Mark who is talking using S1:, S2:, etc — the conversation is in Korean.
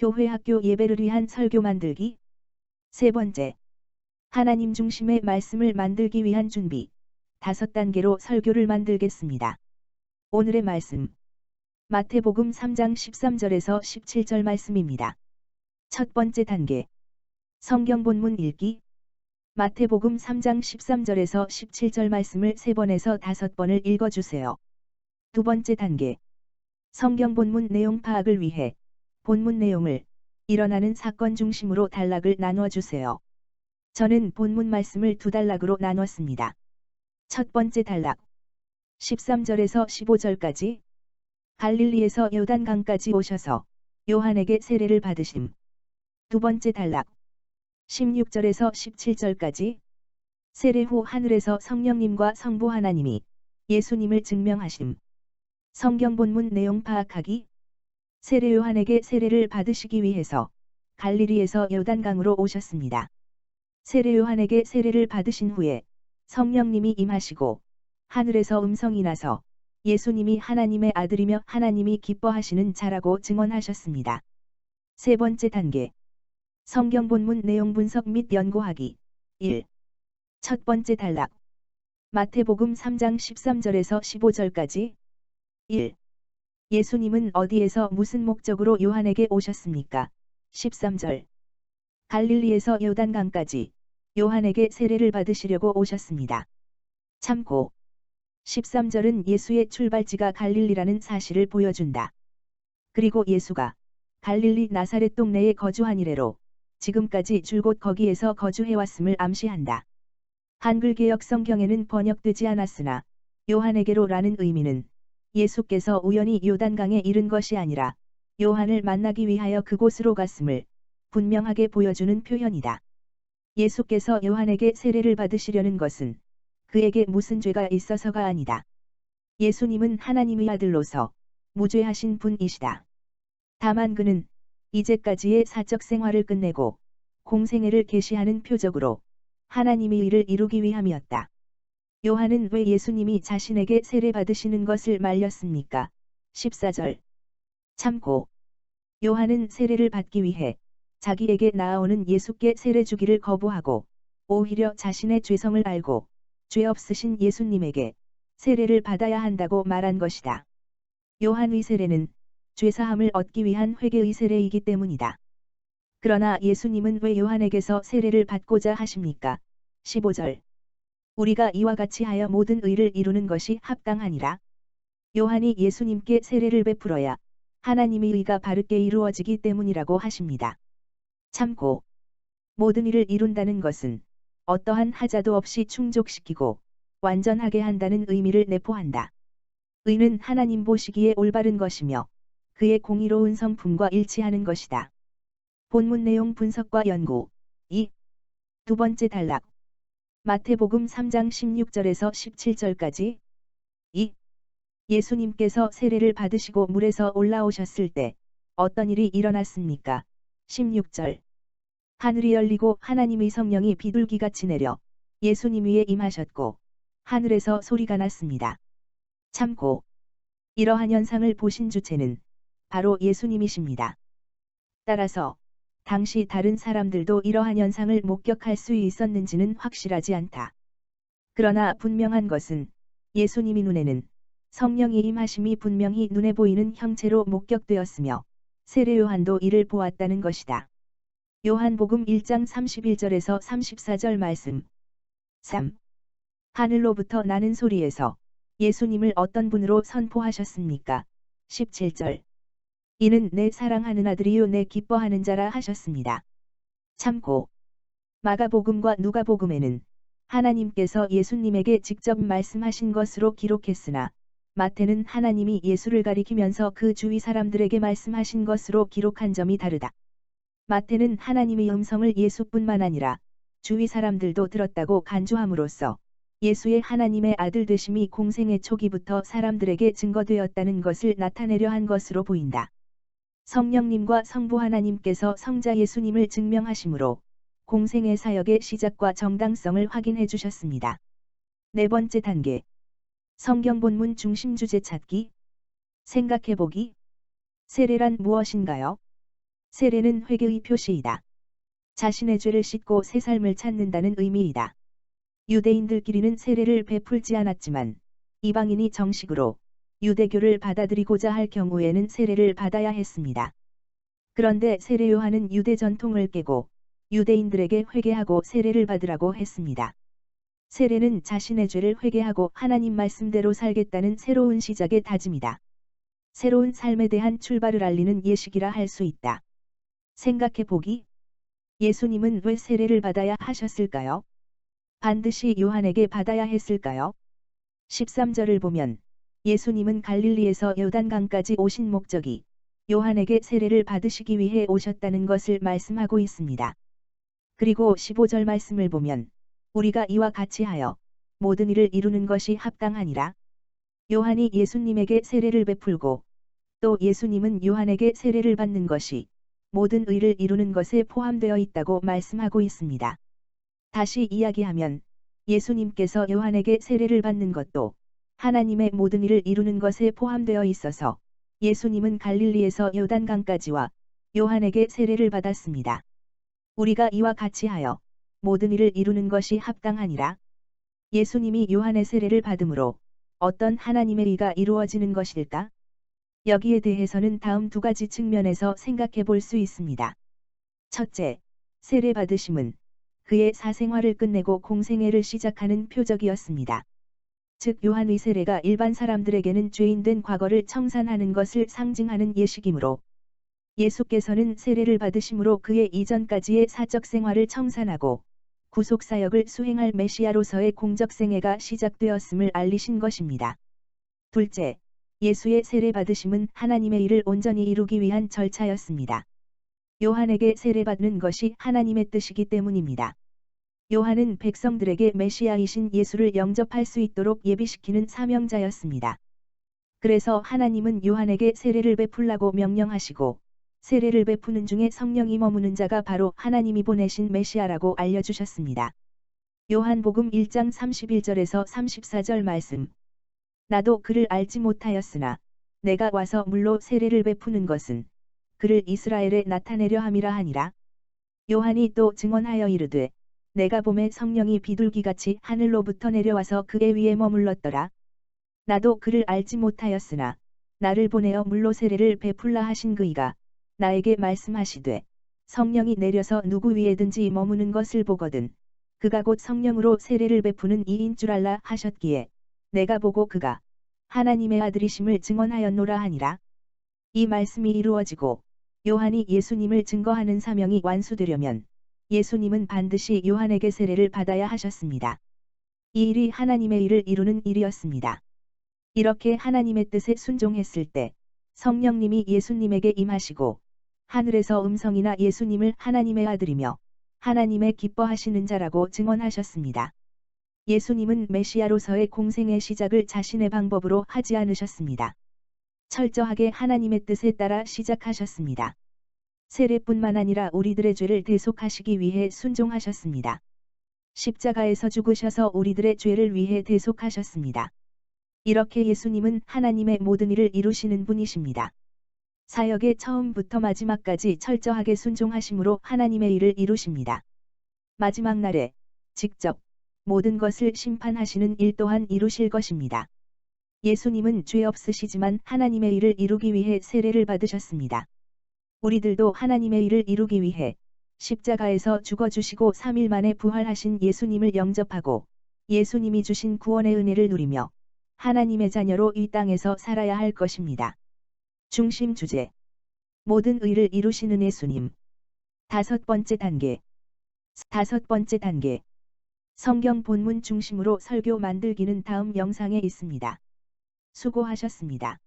S1: 교회 학교 예배를 위한 설교 만들기. 세 번째, 하나님 중심의 말씀을 만들기 위한 준비. 5단계로 설교를 만들겠습니다. 오늘의 말씀. 마태복음 3장 13절에서 17절 말씀입니다. 첫 번째 단계. 성경 본문 읽기. 마태복음 3장 13절에서 17절 말씀을 3번에서 5번을 읽어주세요. 두 번째 단계. 성경 본문 내용 파악을 위해 본문 내용을 일어나는 사건 중심으로 단락을 나누어주세요. 저는 본문 말씀을 2단락으로 나눴습니다. 첫 번째 단락. 13절에서 15절까지. 갈릴리에서 요단강까지 오셔서 요한에게 세례를 받으심. 두 번째 단락. 16절에서 17절까지. 세례 후 하늘에서 성령님과 성부 하나님이 예수님을 증명하심. 성경 본문 내용 파악하기. 세례 요한에게 세례를 받으시기 위해서 갈릴리에서 요단강으로 오셨습니다. 세례 요한에게 세례를 받으신 후에 성령님이 임하시고 하늘에서 음성이 나서 예수님이 하나님의 아들이며 하나님이 기뻐하시는 자라고 증언하셨습니다. 세 번째 단계. 성경 본문 내용 분석 및 연구하기. 1. 첫 번째 단락. 마태복음 3장 13절에서 15절까지. 1. 예수님은 어디에서 무슨 목적으로 요한에게 오셨습니까? 13절. 갈릴리에서 요단강까지 요한에게 세례를 받으시려고 오셨습니다. 참고. 13절은 예수의 출발지가 갈릴리라는 사실을 보여준다. 그리고 예수가 갈릴리 나사렛 동네에 거주한 이래로 지금까지 줄곧 거기에서 거주해왔음을 암시한다. 한글개역 성경에는 번역되지 않았으나 요한에게로라는 의미는 예수께서 우연히 요단강에 이른 것이 아니라 요한을 만나기 위하여 그곳으로 갔음을 분명하게 보여주는 표현이다. 예수께서 요한에게 세례를 받으시려는 것은 그에게 무슨 죄가 있어서가 아니다. 예수님은 하나님의 아들로서 무죄하신 분이시다. 다만 그는 이제까지의 사적 생활을 끝내고 공생애를 계시하는 표적으로 하나님의 의를 이루기 위함이었다. 요한은 왜 예수님이 자신에게 세례 받으시는 것을 말렸습니까? 14절. 참고. 요한은 세례를 받기 위해 자기에게 나아오는 예수께 세례 주기를 거부하고 오히려 자신의 죄성을 알고 죄 없으신 예수님에게 세례를 받아야 한다고 말한 것이다. 요한의 세례는 죄사함을 얻기 위한 회개의 세례이기 때문이다. 그러나 예수님은 왜 요한에게서 세례를 받고자 하십니까? 15절. 우리가 이와 같이 하여 모든 의를 이루는 것이 합당하니라. 요한이 예수님께 세례를 베풀어야 하나님의 의가 바르게 이루어지기 때문이라고 하십니다. 참고. 모든 일을 이룬다는 것은 어떠한 하자도 없이 충족시키고 완전하게 한다는 의미를 내포한다. 의는 하나님 보시기에 올바른 것이며 그의 공의로운 성품과 일치하는 것이다. 본문 내용 분석과 연구. 2. 두 번째 단락. 마태복음 3장 16절에서 17절까지. 2. 예수님께서 세례를 받으시고 물에서 올라오셨을 때 어떤 일이 일어났습니까? 16절. 하늘이 열리고 하나님의 성령이 비둘기같이 내려 예수님 위에 임하셨고 하늘에서 소리가 났습니다. 참고. 이러한 현상을 보신 주체는 바로 예수님이십니다. 따라서 당시 다른 사람들도 이러한 현상을 목격할 수 있었는지는 확실하지 않다. 그러나 분명한 것은 예수님의 눈에는 성령이 임하심이 분명히 눈에 보이는 형체로 목격되었으며 세례 요한도 이를 보았다는 것이다. 요한복음 1장 31절에서 34절 말씀. 3. 하늘로부터 나는 소리에서 예수님을 어떤 분으로 선포하셨습니까? 17절. 이는 내 사랑하는 아들이요 내 기뻐하는 자라 하셨습니다. 참고. 마가복음과 누가복음에는 하나님께서 예수님에게 직접 말씀하신 것으로 기록했으나 마태는 하나님이 예수를 가리키면서 그 주위 사람들에게 말씀하신 것으로 기록한 점이 다르다. 마태는 하나님의 음성을 예수뿐만 아니라 주위 사람들도 들었다고 간주함으로써 예수의 하나님의 아들 되심이 공생의 초기부터 사람들에게 증거되었다는 것을 나타내려 한 것으로 보인다. 성령님과 성부 하나님께서 성자 예수님을 증명하심으로 공생의 사역의 시작과 정당성을 확인해 주셨습니다. 네 번째 단계. 성경 본문 중심 주제 찾기. 생각해보기. 세례란 무엇인가요? 세례는 회개의 표시이다. 자신의 죄를 씻고 새 삶을 찾는다는 의미이다. 유대인들끼리는 세례를 베풀지 않았지만 이방인이 정식으로 유대교를 받아들이고자 할 경우에는 세례를 받아야 했습니다. 그런데 세례 요한은 유대 전통을 깨고 유대인들에게 회개하고 세례를 받으라고 했습니다. 세례는 자신의 죄를 회개하고 하나님 말씀대로 살겠다는 새로운 시작의 다짐이다. 새로운 삶에 대한 출발을 알리는 예식이라 할 수 있다. 생각해 보기. 예수님은 왜 세례를 받아야 하셨을까요? 반드시 요한에게 받아야 했을까요? 13절을 보면 예수님은 갈릴리에서 요단강까지 오신 목적이 요한에게 세례를 받으시기 위해 오셨다는 것을 말씀하고 있습니다. 그리고 15절 말씀을 보면 우리가 이와 같이 하여 모든 일을 이루는 것이 합당하니라. 요한이 예수님에게 세례를 베풀고 또 예수님은 요한에게 세례를 받는 것이 모든 의를 이루는 것에 포함되어 있다고 말씀하고 있습니다. 다시 이야기하면 예수님께서 요한에게 세례를 받는 것도 하나님의 모든 일을 이루는 것에 포함되어 있어서 예수님은 갈릴리에서 요단강까지와 요한에게 세례를 받았습니다. 우리가 이와 같이 하여 모든 일을 이루는 것이 합당하니라. 예수님이 요한의 세례를 받음으로 어떤 하나님의 의가 이루어지는 것일까? 여기에 대해서는 다음 두 가지 측면에서 생각해 볼 수 있습니다. 첫째, 세례 받으심은 그의 사생활을 끝내고 공생애를 시작하는 표적이었습니다. 즉 요한의 세례가 일반 사람들에게는 죄인된 과거를 청산하는 것을 상징하는 예식이므로 예수께서는 세례를 받으심으로 그의 이전까지의 사적 생활을 청산하고 구속사역을 수행할 메시아로서의 공적 생애가 시작되었음을 알리신 것입니다. 둘째, 예수의 세례 받으심은 하나님의 일을 온전히 이루기 위한 절차였습니다. 요한에게 세례받는 것이 하나님의 뜻이기 때문입니다. 요한은 백성들에게 메시아이신 예수를 영접할 수 있도록 예비시키는 사명자였습니다. 그래서 하나님은 요한에게 세례를 베풀라고 명령하시고 세례를 베푸는 중에 성령이 머무는 자가 바로 하나님이 보내신 메시아라고 알려주셨습니다. 요한복음 1장 31절에서 34절 말씀. 나도 그를 알지 못하였으나 내가 와서 물로 세례를 베푸는 것은 그를 이스라엘에 나타내려 함이라 하니라. 요한이 또 증언하여 이르되 내가 봄에 성령이 비둘기같이 하늘로부터 내려와서 그의 위에 머물렀더라. 나도 그를 알지 못하였으나 나를 보내어 물로 세례를 베풀라 하신 그이가 나에게 말씀하시되 성령이 내려서 누구 위에든지 머무는 것을 보거든 그가 곧 성령으로 세례를 베푸는 이인 줄 알라 하셨기에 내가 보고 그가 하나님의 아들이심을 증언하였노라 하니라. 이 말씀이 이루어지고 요한이 예수님을 증거하는 사명이 완수되려면 예수님은 반드시 요한에게 세례를 받아야 하셨습니다. 이 일이 하나님의 일을 이루는 일이었습니다. 이렇게 하나님의 뜻에 순종했을 때 성령님이 예수님에게 임하시고 하늘에서 음성이나 예수님을 하나님의 아들이며 하나님의 기뻐하시는 자라고 증언하셨습니다. 예수님은 메시아로서의 공생의 시작을 자신의 방법으로 하지 않으셨습니다. 철저하게 하나님의 뜻에 따라 시작하셨습니다. 세례뿐만 아니라 우리들의 죄를 대속하시기 위해 순종하셨습니다. 십자가에서 죽으셔서 우리들의 죄를 위해 대속하셨습니다. 이렇게 예수님은 하나님의 모든 일을 이루시는 분이십니다. 사역의 처음부터 마지막까지 철저하게 순종하심으로 하나님의 일을 이루십니다. 마지막 날에 직접 모든 것을 심판하시는 일 또한 이루실 것입니다. 예수님은 죄 없으시지만 하나님의 일을 이루기 위해 세례를 받으셨습니다. 우리들도 하나님의 일을 이루기 위해 십자가에서 죽어주시고 3일 만에 부활하신 예수님을 영접하고 예수님이 주신 구원의 은혜를 누리며 하나님의 자녀로 이 땅에서 살아야 할 것입니다. 중심 주제. 모든 의를 이루시는 예수님. 다섯 번째 단계. 성경 본문 중심으로 설교 만들기는 다음 영상에 있습니다. 수고하셨습니다.